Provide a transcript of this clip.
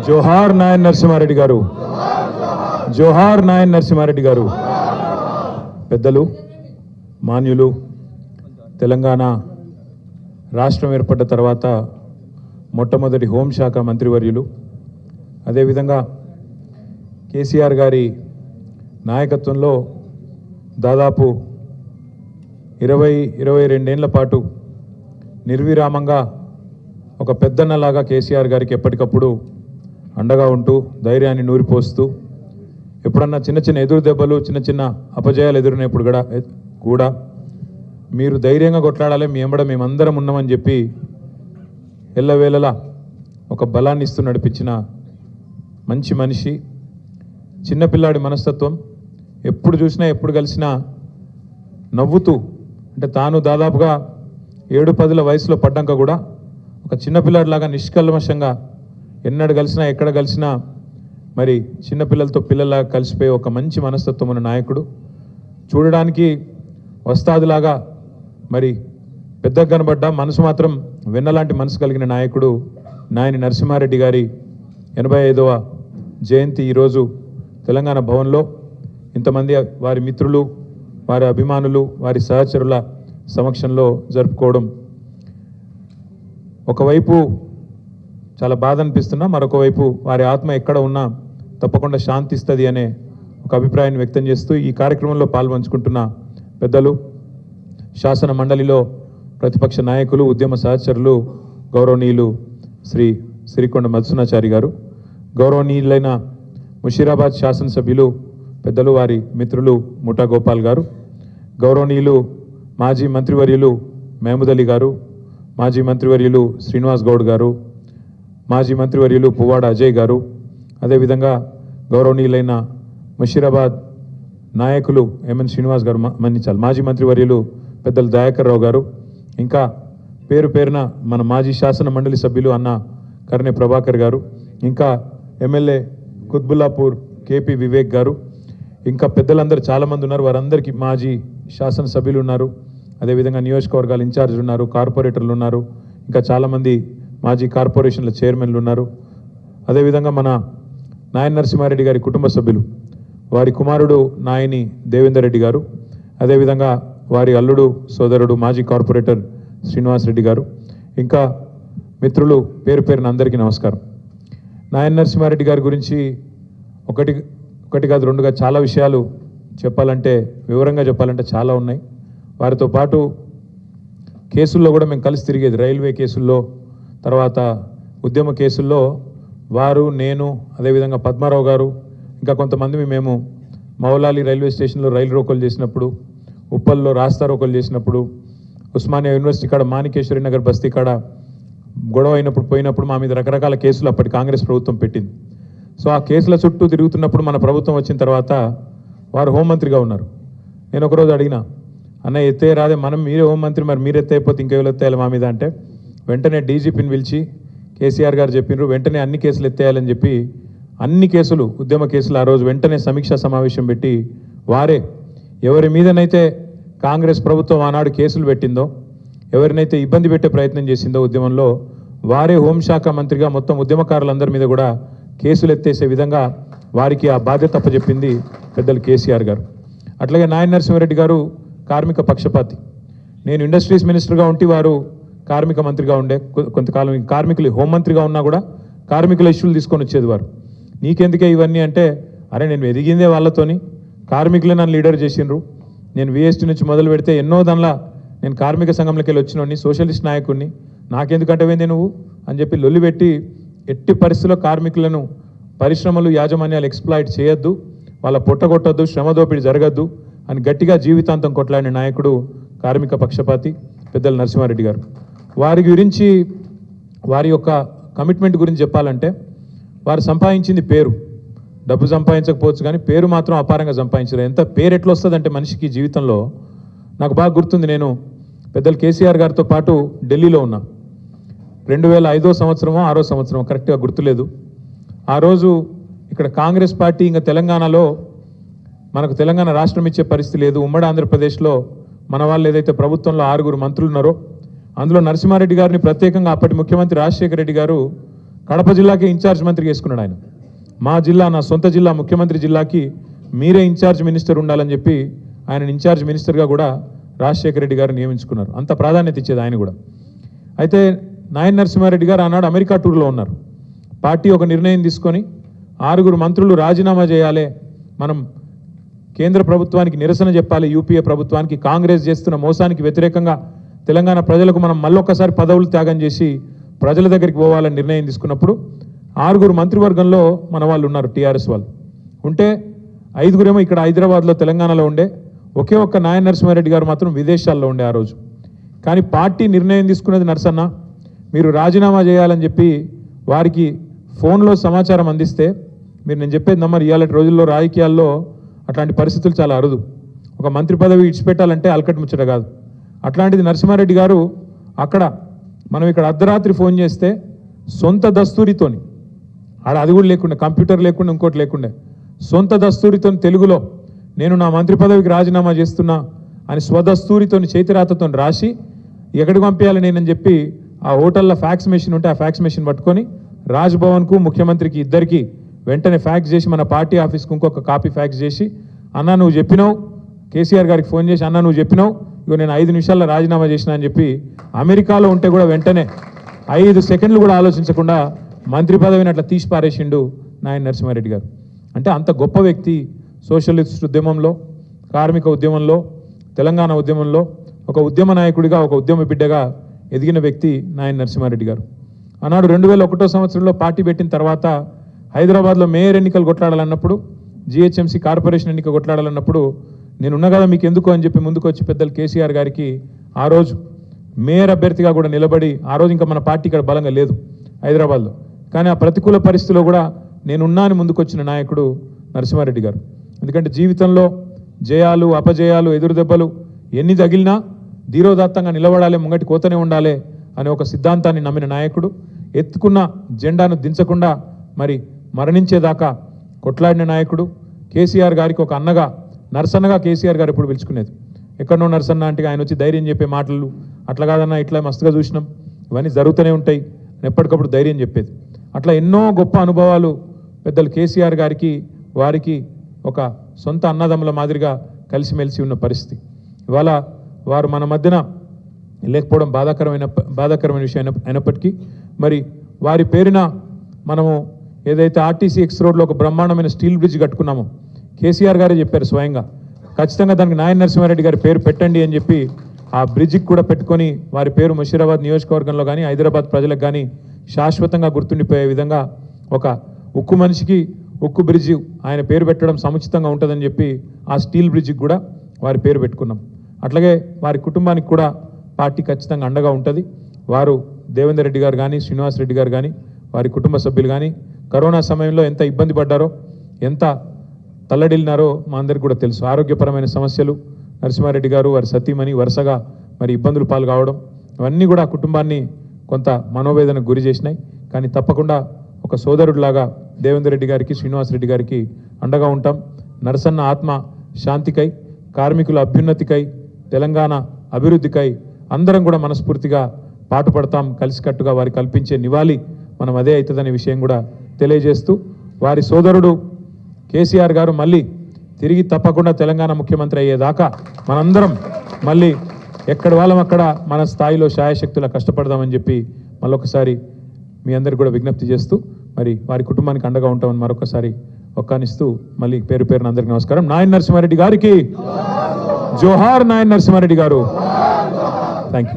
జోహార్ నాయన్ నరసింహారెడ్డి గారు, జోహార్ నాయన్ నరసింహారెడ్డి గారు. పెద్దలు, మాన్యులు, తెలంగాణ రాష్ట్రం ఏర్పడ్డ తర్వాత మొట్టమొదటి హోంశాఖ మంత్రివర్యులు, అదేవిధంగా కేసీఆర్ గారి నాయకత్వంలో దాదాపు 22 ఏళ్ల పాటు నిర్విరామంగా ఒక పెద్దన్నలాగా కేసీఆర్ గారికి ఎప్పటికప్పుడు అండగా ఉంటూ ధైర్యాన్ని నూరిపోస్తూ, ఎప్పుడన్నా చిన్న చిన్న ఎదురు దెబ్బలు, చిన్న చిన్న అపజయాలు ఎదురైనప్పుడు కూడా మీరు ధైర్యంగా కొట్లాడాలి, మీ ఎంబడ మేమందరం ఉన్నామని చెప్పి ఎల్లవేళలా ఒక బలాన్ని ఇస్తూ నడిపించిన మంచి మనిషి. చిన్నపిల్లాడి మనస్తత్వం, ఎప్పుడు చూసినా ఎప్పుడు కలిసినా నవ్వుతూ, అంటే తాను దాదాపుగా 7-10 వయసులో పడ్డాక కూడా ఒక చిన్నపిల్లాడిలాగా నిష్కల్మషంగా ఎన్నడు కలిసినా ఎక్కడ కలిసినా మరి చిన్నపిల్లలతో పిల్లల్లాగా కలిసిపోయే ఒక మంచి మనస్తత్వం ఉన్న నాయకుడు. చూడడానికి వస్తాదులాగా మరి పెద్దగా కనబడ్డా మనసు మాత్రం వెన్నలాంటి మనసు కలిగిన నాయకుడు నాయని నరసింహారెడ్డి గారి 85వ జయంతి ఈరోజు తెలంగాణ భవన్లో ఇంతమంది వారి మిత్రులు, వారి అభిమానులు, వారి సహచరుల సమక్షంలో జరుపుకోవడం ఒకవైపు చాలా బాధ అనిపిస్తున్నా, మరొక వైపు వారి ఆత్మ ఎక్కడ ఉన్నా తప్పకుండా శాంతిస్తుంది అనే ఒక అభిప్రాయాన్ని వ్యక్తం చేస్తూ ఈ కార్యక్రమంలో పాల్పంచుకుంటున్న పెద్దలు, శాసన మండలిలో ప్రతిపక్ష నాయకులు, ఉద్యమ సహచరులు, గౌరవనీయులు శ్రీ సిరికొండ మధుసూనాచారి గారు, గౌరవనీయులైన ముషీరాబాద్ శాసనసభ్యులు పెద్దలు వారి మిత్రులు ముఠా గోపాల్ గారు, గౌరవనీయులు మాజీ మంత్రివర్యులు మహమూద్ అలీ గారు, మాజీ మంత్రివర్యులు శ్రీనివాస్ గౌడ్ గారు, మాజీ మంత్రివర్యులు పువ్వాడ అజయ్ గారు, అదేవిధంగా గౌరవనీయులైన ముషీరాబాద్ నాయకులు ఎంఎన్ శ్రీనివాస్ గారు, మన్నించాలి, మాజీ మంత్రివర్యులు పెద్దలు దయాకర్ రావు గారు, ఇంకా పేరు పేరున మన మాజీ శాసన మండలి సభ్యులు అన్న కర్ణె ప్రభాకర్ గారు, ఇంకా ఎమ్మెల్యే కుత్బుల్లాపూర్ కేపీ వివేక్ గారు, ఇంకా పెద్దలందరూ చాలామంది ఉన్నారు. వారందరికీ మాజీ శాసనసభ్యులు ఉన్నారు, అదేవిధంగా నియోజకవర్గాల ఇన్ఛార్జీలు ఉన్నారు, కార్పొరేటర్లు ఉన్నారు, ఇంకా చాలామంది మాజీ కార్పొరేషన్ల చైర్మన్లు ఉన్నారు. అదేవిధంగా మన నాయన్ నరసింహారెడ్డి గారి కుటుంబ సభ్యులు, వారి కుమారుడు నాయని దేవేందర్ రెడ్డి గారు, అదేవిధంగా వారి అల్లుడు సోదరుడు మాజీ కార్పొరేటర్ శ్రీనివాస్ రెడ్డి గారు, ఇంకా మిత్రులు పేరు పేరున అందరికీ నమస్కారం. నాయన్ నరసింహారెడ్డి గారి గురించి ఒకటి కాదు రెండుగా చాలా విషయాలు చెప్పాలంటే, వివరంగా చెప్పాలంటే చాలా ఉన్నాయి. వారితో పాటు కేసుల్లో కూడా మేము కలిసి తిరిగేది, రైల్వే కేసుల్లో, తర్వాత ఉద్యమ కేసుల్లో వారు, నేను, అదేవిధంగా పద్మారావు గారు, ఇంకా కొంతమంది మేము మౌలాలి రైల్వే స్టేషన్లో రైలు రోకోలు చేసినప్పుడు, ఉప్పల్లో రాస్తా రోకోలు చేసినప్పుడు, ఉస్మానియా యూనివర్సిటీ కాడ మాణికేశ్వరి నగర్ బస్తీ కాడ గొడవ పోయినప్పుడు మా మీద రకరకాల కేసులు అప్పటి కాంగ్రెస్ ప్రభుత్వం పెట్టింది. సో ఆ కేసుల చుట్టూ తిరుగుతున్నప్పుడు మన ప్రభుత్వం వచ్చిన తర్వాత వారు హోంమంత్రిగా ఉన్నారు. నేను ఒకరోజు అడిగిన, అన్న ఎత్తే రాదే, మీరే హోంమంత్రి, మరి మీరు ఎత్తైపోతే ఇంకెవరు ఎత్తేయాలి మా మీద అంటే, వెంటనే డీజీపీని పిలిచి కేసీఆర్ గారు చెప్పినారు, వెంటనే అన్ని కేసులు ఎత్తేయాలని చెప్పి అన్ని కేసులు, ఉద్యమ కేసులు ఆ రోజు వెంటనే సమీక్షా సమావేశం పెట్టి వారే ఎవరి మీదనైతే కాంగ్రెస్ ప్రభుత్వం ఆనాడు కేసులు పెట్టిందో, ఎవరినైతే ఇబ్బంది పెట్టే ప్రయత్నం చేసిందో ఉద్యమంలో, వారే హోంశాఖ మంత్రిగా మొత్తం ఉద్యమకారులందరి మీద కూడా కేసులు ఎత్తేసే విధంగా వారికి ఆ బాధ్యత అప్పచెప్పింది పెద్దలు కేసీఆర్ గారు. అట్లాగే నాయన్ నరసింహారెడ్డి గారు కార్మిక పక్షపాతి. నేను ఇండస్ట్రీస్ మినిస్టర్గా ఉంటే వారు కార్మిక మంత్రిగా ఉండే, కొంతకాలం కార్మికులు హోంమంత్రిగా ఉన్నా కూడా కార్మికుల ఇష్యూలు తీసుకొని వచ్చేది వారు. నీకెందుకే ఇవన్నీ అంటే, అరే నేను ఎదిగిందే వాళ్ళతోని, కార్మికులే నన్ను లీడర్ చేసిండ్రు, నేను విఎస్టీ నుంచి మొదలు పెడితే ఎన్నో దానిలా నేను కార్మిక సంఘంలోకి వెళ్ళి వచ్చినోడిని, సోషలిస్ట్ నాయకుడిని, నాకెందుకంటే పోయింది నువ్వు అని చెప్పి లొల్లి పెట్టి, ఎట్టి పరిస్థితుల్లో కార్మికులను పరిశ్రమలు, యాజమాన్యాలు ఎక్స్ప్లాయిట్ చేయొద్దు, వాళ్ళ పొట్టగొట్టొద్దు, శ్రమ దోపిడీ జరగద్దు అని గట్టిగా జీవితాంతం కొట్లాడిన నాయకుడు కార్మిక పక్షపాతి పెద్దలు నరసింహారెడ్డి గారు. వారి గురించి, వారి యొక్క కమిట్మెంట్ గురించి చెప్పాలంటే, వారు సంపాదించింది పేరు, డబ్బు సంపాదించకపోవచ్చు కానీ పేరు మాత్రం అపారంగా సంపాదించారు. ఎంత పేరు ఎట్లా వస్తుందంటే మనిషికి జీవితంలో, నాకు బాగా గుర్తుంది, నేను పెద్దలు కేసీఆర్ గారితో పాటు ఢిల్లీలో ఉన్నా, 2005వ సంవత్సరమో 6వ సంవత్సరమో కరెక్ట్గా గుర్తులేదు. ఆ రోజు ఇక్కడ కాంగ్రెస్ పార్టీ ఇంకా తెలంగాణలో మనకు తెలంగాణ రాష్ట్రం ఇచ్చే పరిస్థితి లేదు. ఉమ్మడి ఆంధ్రప్రదేశ్లో మన వాళ్ళు ఏదైతే ప్రభుత్వంలో 6 మంత్రులు ఉన్నారో అందులో నరసింహారెడ్డి గారిని ప్రత్యేకంగా అప్పటి ముఖ్యమంత్రి రాజశేఖర రెడ్డి గారు కడప జిల్లాకి ఇన్ఛార్జ్ మంత్రి చేసుకున్నాడు ఆయన. మా జిల్లా, నా సొంత జిల్లా, ముఖ్యమంత్రి జిల్లాకి మీరే ఇన్ఛార్జ్ మినిస్టర్ ఉండాలని చెప్పి ఆయన ఇన్ఛార్జ్ మినిస్టర్గా కూడా రాజశేఖర రెడ్డి గారు నియమించుకున్నారు. అంత ప్రాధాన్యత ఇచ్చేది ఆయన కూడా. అయితే నాయన్ నరసింహారెడ్డి గారు ఆనాడు అమెరికా టూర్లో ఉన్నారు. పార్టీ ఒక నిర్ణయం తీసుకొని 6 మంత్రులు రాజీనామా చేయాలి, మనం కేంద్ర ప్రభుత్వానికి నిరసన చెప్పాలి, యూపీఏ ప్రభుత్వానికి, కాంగ్రెస్ చేస్తున్న మోసానికి వ్యతిరేకంగా తెలంగాణ ప్రజలకు మనం మళ్ళొక్కసారి పదవులు త్యాగం చేసి ప్రజల దగ్గరికి పోవాలని నిర్ణయం తీసుకున్నప్పుడు 6 మంత్రివర్గంలో మన వాళ్ళు ఉన్నారు, టీఆర్ఎస్ వాళ్ళు ఉంటే 5 ఇక్కడ హైదరాబాద్లో తెలంగాణలో ఉండే. ఒకే ఒక్క నాయన్ నరసింహారెడ్డి గారు మాత్రం విదేశాల్లో ఉండే ఆ రోజు. కానీ పార్టీ నిర్ణయం తీసుకున్నది నరసన్న, మీరు రాజీనామా చేయాలని చెప్పి వారికి ఫోన్లో సమాచారం అందిస్తే, మీరు నేను చెప్పేది నమ్మరు, ఇవాళ రోజుల్లో రాజకీయాల్లో అట్లాంటి పరిస్థితులు చాలా అరుదు. ఒక మంత్రి పదవి ఇడిచిపెట్టాలంటే అలకట్ ముచ్చట కాదు. అట్లాంటిది నరసింహారెడ్డి గారు అక్కడ, మనం ఇక్కడ అర్ధరాత్రి ఫోన్ చేస్తే సొంత దస్తూరితోని, ఆడ అది కూడా లేకుండా, కంప్యూటర్ లేకుండా, ఇంకోటి లేకుండా, సొంత దస్తూరితో తెలుగులో నేను నా మంత్రి పదవికి రాజీనామా చేస్తున్నా అని స్వదస్తూరితో చేతిరాతతో రాసి ఎక్కడికి పంపించాలి నేనని చెప్పి ఆ హోటల్లో ఫ్యాక్స్ మెషిన్ ఉంటే ఆ ఫ్యాక్స్ మెషిన్ పట్టుకొని రాజ్భవన్కు, ముఖ్యమంత్రికి ఇద్దరికి వెంటనే ఫ్యాక్స్ చేసి మన పార్టీ ఆఫీస్కి ఇంకొక కాపీ ఫ్యాక్స్ చేసి, అన్నా నువ్వు చెప్పినావు, కేసీఆర్ గారికి ఫోన్ చేసి అన్నా నువ్వు చెప్పినావు, ఇగో నేను 5 నిమిషాల్లో రాజీనామా చేసిన అని చెప్పి అమెరికాలో ఉంటే కూడా వెంటనే 5 సెకండ్లు కూడా ఆలోచించకుండా మంత్రి పదవిని అట్లా తీసి పారేసిండు నాయన్ నరసింహారెడ్డి గారు. అంటే అంత గొప్ప వ్యక్తి. సోషలిస్ట్ ఉద్యమంలో, కార్మిక ఉద్యమంలో, తెలంగాణ ఉద్యమంలో ఒక ఉద్యమ నాయకుడిగా, ఒక ఉద్యమ బిడ్డగా ఎదిగిన వ్యక్తి నాయన్ నరసింహారెడ్డి గారు. ఆనాడు 2001 సంవత్సరంలో పార్టీ పెట్టిన తర్వాత హైదరాబాద్లో మేయర్ ఎన్నికలు కొట్లాడాలన్నప్పుడు, జిహెచ్ఎంసీ కార్పొరేషన్ ఎన్నిక కొట్లాడాలన్నప్పుడు నేనున్నా కదా మీకు ఎందుకు అని చెప్పి ముందుకు వచ్చి పెద్దలు కేసీఆర్ గారికి ఆ రోజు మేయర్ అభ్యర్థిగా కూడా నిలబడి, ఆ రోజు ఇంకా మన పార్టీ ఇక్కడ బలంగా లేదు హైదరాబాద్లో, కానీ ఆ ప్రతికూల పరిస్థితిలో కూడా నేనున్నా అని ముందుకు వచ్చిన నాయకుడు నరసింహారెడ్డి గారు. ఎందుకంటే జీవితంలో జయాలు, అపజయాలు, ఎదురు దెబ్బలు ఎన్ని తగిలినా ధీరోదాత్తంగా నిలబడాలి, ముంగటి కోతనే ఉండాలి అనే ఒక సిద్ధాంతాన్ని నమ్మిన నాయకుడు. ఎత్తుకున్న జెండాను దించకుండా మరి మరణించేదాకా కొట్లాడిన నాయకుడు. కేసీఆర్ గారికి ఒక అన్నగా, నరసన్నగా కేసీఆర్ గారు ఎప్పుడు పిలుచుకునేది. ఎక్కడనో నరసన్న అంటే ఆయన వచ్చి ధైర్యం చెప్పే మాటలు, అట్లా కాదన్నా ఇట్లా మస్తుగా చూసినాం, ఇవన్నీ జరుగుతూనే ఉంటాయి, ఎప్పటికప్పుడు ధైర్యం చెప్పేది. అట్లా ఎన్నో గొప్ప అనుభవాలు పెద్దలు కేసీఆర్ గారికి, వారికి ఒక సొంత అన్నదమ్ముల మాదిరిగా కలిసిమెలిసి ఉన్న పరిస్థితి. ఇవాళ వారు మన మధ్యన లేకపోవడం బాధాకరమైన విషయం అయినప్పటికీ, మరి వారి పేరున మనము ఏదైతే ఆర్టీసీ ఎక్స్ రోడ్లో ఒక బ్రహ్మాండమైన స్టీల్ బ్రిడ్జ్ కట్టుకున్నామో, కేసీఆర్ గారే చెప్పారు స్వయంగా, ఖచ్చితంగా దానికి నాయన్ నరసింహారెడ్డి గారి పేరు పెట్టండి అని చెప్పి ఆ బ్రిడ్జికి కూడా పెట్టుకొని వారి పేరు ముషీరాబాద్ నియోజకవర్గంలో కానీ హైదరాబాద్ ప్రజలకు కానీ శాశ్వతంగా గుర్తుండిపోయే విధంగా ఒక ఉక్కు మనిషికి ఉక్కు బ్రిడ్జి ఆయన పేరు పెట్టడం సముచితంగా ఉంటుందని చెప్పి ఆ స్టీల్ బ్రిడ్జికి కూడా వారి పేరు పెట్టుకున్నాం. అట్లాగే వారి కుటుంబానికి కూడా పార్టీ ఖచ్చితంగా అండగా ఉంటుంది. వారు దేవేందర్ రెడ్డి గారు కానీ, శ్రీనివాస్ రెడ్డి గారు కానీ, వారి కుటుంబ సభ్యులు కానీ కరోనా సమయంలో ఎంత ఇబ్బంది పడ్డారో, ఎంత తల్లడిల్లినారో మా అందరికీ కూడా తెలుసు. ఆరోగ్యపరమైన సమస్యలు, నరసింహారెడ్డి గారు వారి సతీమణి వరుసగా మరి ఇబ్బందులు పాలు కావడం, ఇవన్నీ కూడా కుటుంబాన్ని కొంత మనోవేదనకు గురి చేసినాయి. కానీ తప్పకుండా ఒక సోదరుడిలాగా దేవేందర్ రెడ్డి గారికి, శ్రీనివాస్ రెడ్డి గారికి అండగా ఉంటాం. నరసన్న ఆత్మ శాంతికై, కార్మికుల అభ్యున్నతికై, తెలంగాణ అభివృద్ధికై అందరం కూడా మనస్ఫూర్తిగా పాటుపడతాం. కలిసికట్టుగా వారి కల్పించే నివాళి మనం అదే అవుతుందనే విషయం కూడా తెలియజేస్తూ, వారి సోదరుడు కేసీఆర్ గారు మళ్ళీ తిరిగి తప్పకుండా తెలంగాణ ముఖ్యమంత్రి అయ్యేదాకా మనందరం మళ్ళీ ఎక్కడి వాళ్ళం అక్కడ మన స్థాయిలో శాయశక్తులా కష్టపడదామని చెప్పి మళ్ళొకసారి మీ అందరికి కూడా విజ్ఞప్తి చేస్తూ, మరి వారి కుటుంబానికి అండగా ఉంటామని మరొకసారి ఒక్కానిస్తూ మళ్ళీ పేరు పేరున అందరికీ నమస్కారం. నాయన్ నరసింహారెడ్డి గారికి జోహార్. నాయన్ నరసింహారెడ్డి గారు.